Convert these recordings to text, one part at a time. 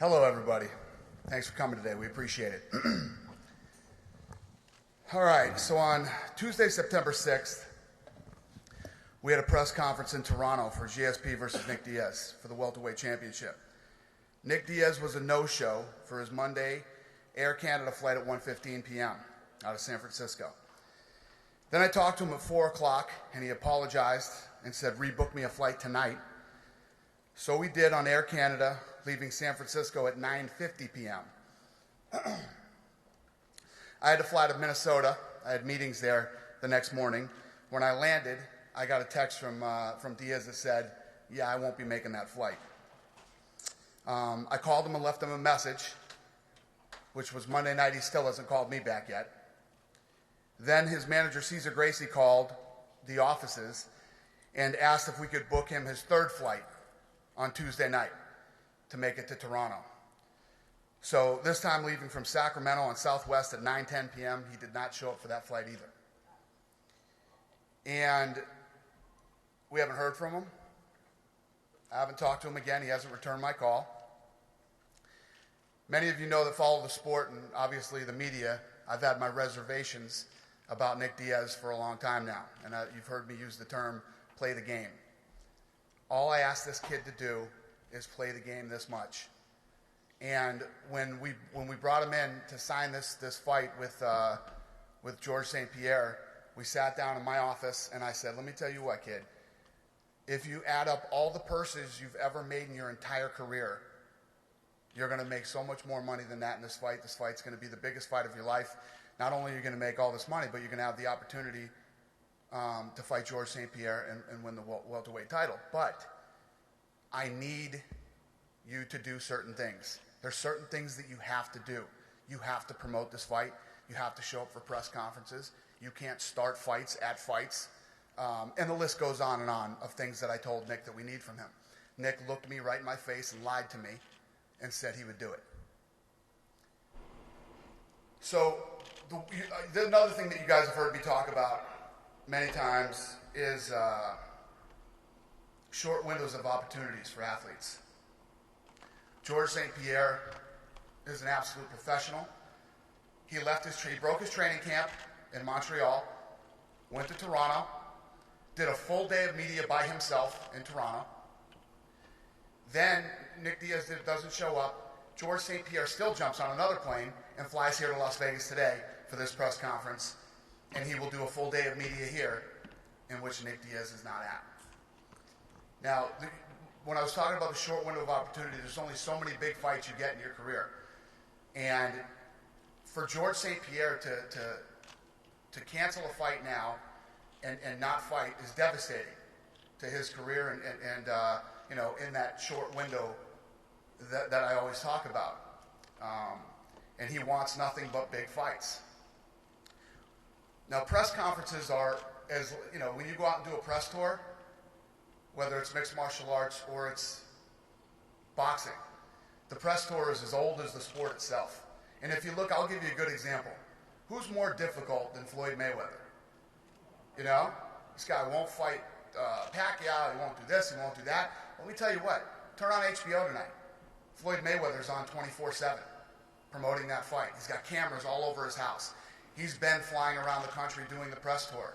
Hello, everybody. Thanks for coming today. We appreciate it. All right, so on Tuesday, September 6th, we had a press conference in Toronto for GSP versus Nick Diaz for the welterweight championship. Nick Diaz was a no-show for his Monday Air Canada flight at 1:15 p.m. out of San Francisco. Then I talked to him at 4 o'clock, and he apologized and said, rebook me a flight tonight. So we did on Air Canada, leaving San Francisco at 9:50 p.m. I had to fly to Minnesota. I had meetings there the next morning. When I landed, I got a text from Diaz that said, yeah, I won't be making that flight. I called him and left him a message, which was Monday night. He still hasn't called me back yet. Then his manager, Cesar Gracie, called the offices and asked if we could book him his third flight on Tuesday night to make it to Toronto. So this time leaving from Sacramento on Southwest at 9:10 p.m., he did not show up for that flight either. And we haven't heard from him. I haven't talked to him again. He hasn't returned my call. Many of you know that follow the sport and obviously the media. I've had my reservations about Nick Diaz for a long time now. And you've heard me use the term, play the game. All I ask this kid to do is play the game this much. And when we brought him in to sign this fight with George St-Pierre, we sat down in my office and I said, let me tell you what, kid, if you add up all the purses you've ever made in your entire career, you're going to make so much more money than that in this fight. This fight's going to be the biggest fight of your life. Not only are you going to make all this money, but you're going to have the opportunity to fight George St-Pierre and win the welterweight title. But I need you to do certain things. There's certain things that you have to do. You have to promote this fight. You have to show up for press conferences. You can't start fights at fights. And the list goes on and on of things that I told Nick that we need from him. Nick looked me right in my face and lied to me and said he would do it. So another thing that you guys have heard me talk about many times is short windows of opportunities for athletes. George St-Pierre is an absolute professional. He broke his training camp in Montreal, went to Toronto, did a full day of media by himself in Toronto. Then Nick Diaz doesn't show up. George St-Pierre still jumps on another plane and flies here to Las Vegas today for this press conference, and he will do a full day of media here in which Nick Diaz is not at. Now, when I was talking about the short window of opportunity, there's only so many big fights you get in your career. And for George St-Pierre to cancel a fight now and not fight is devastating to his career and in that short window that I always talk about. And he wants nothing but big fights. Now, press conferences are, when you go out and do a press tour, whether it's mixed martial arts or it's boxing, the press tour is as old as the sport itself. And if you look, I'll give you a good example. Who's more difficult than Floyd Mayweather? This guy won't fight Pacquiao, he won't do this, he won't do that. Let me tell you what, turn on HBO tonight. Floyd Mayweather's on 24/7 promoting that fight. He's got cameras all over his house. He's been flying around the country doing the press tour.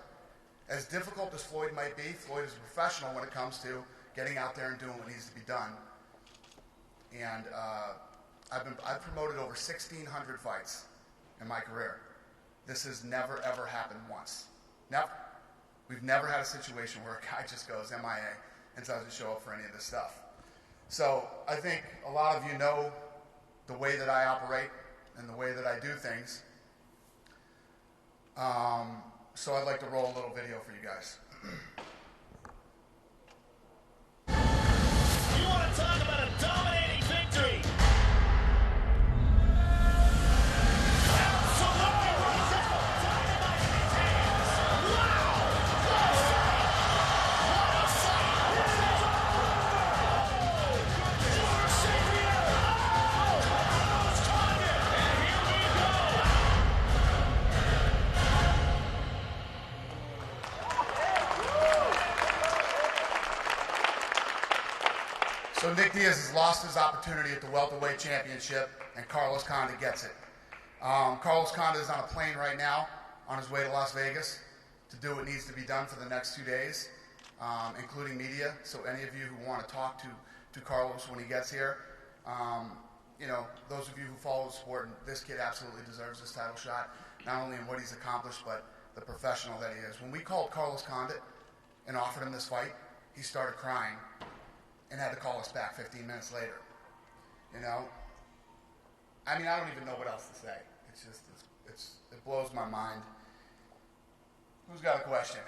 As difficult as Floyd might be, Floyd is a professional when it comes to getting out there and doing what needs to be done. And I've promoted over 1,600 fights in my career. This has never, ever happened once. Never. We've never had a situation where a guy just goes MIA and doesn't show up for any of this stuff. So I think a lot of you know the way that I operate and the way that I do things. So I'd like to roll a little video for you guys. You want to talk about a dominating victory? So Nick Diaz has lost his opportunity at the welterweight championship, and Carlos Condit gets it. Carlos Condit is on a plane right now on his way to Las Vegas to do what needs to be done for the next 2 days, including media. So any of you who want to talk to Carlos when he gets here, those of you who follow the sport, this kid absolutely deserves this title shot, not only in what he's accomplished, but the professional that he is. When we called Carlos Condit and offered him this fight, he started crying and had to call us back 15 minutes later. I don't even know what else to say. It blows my mind. Who's got a question?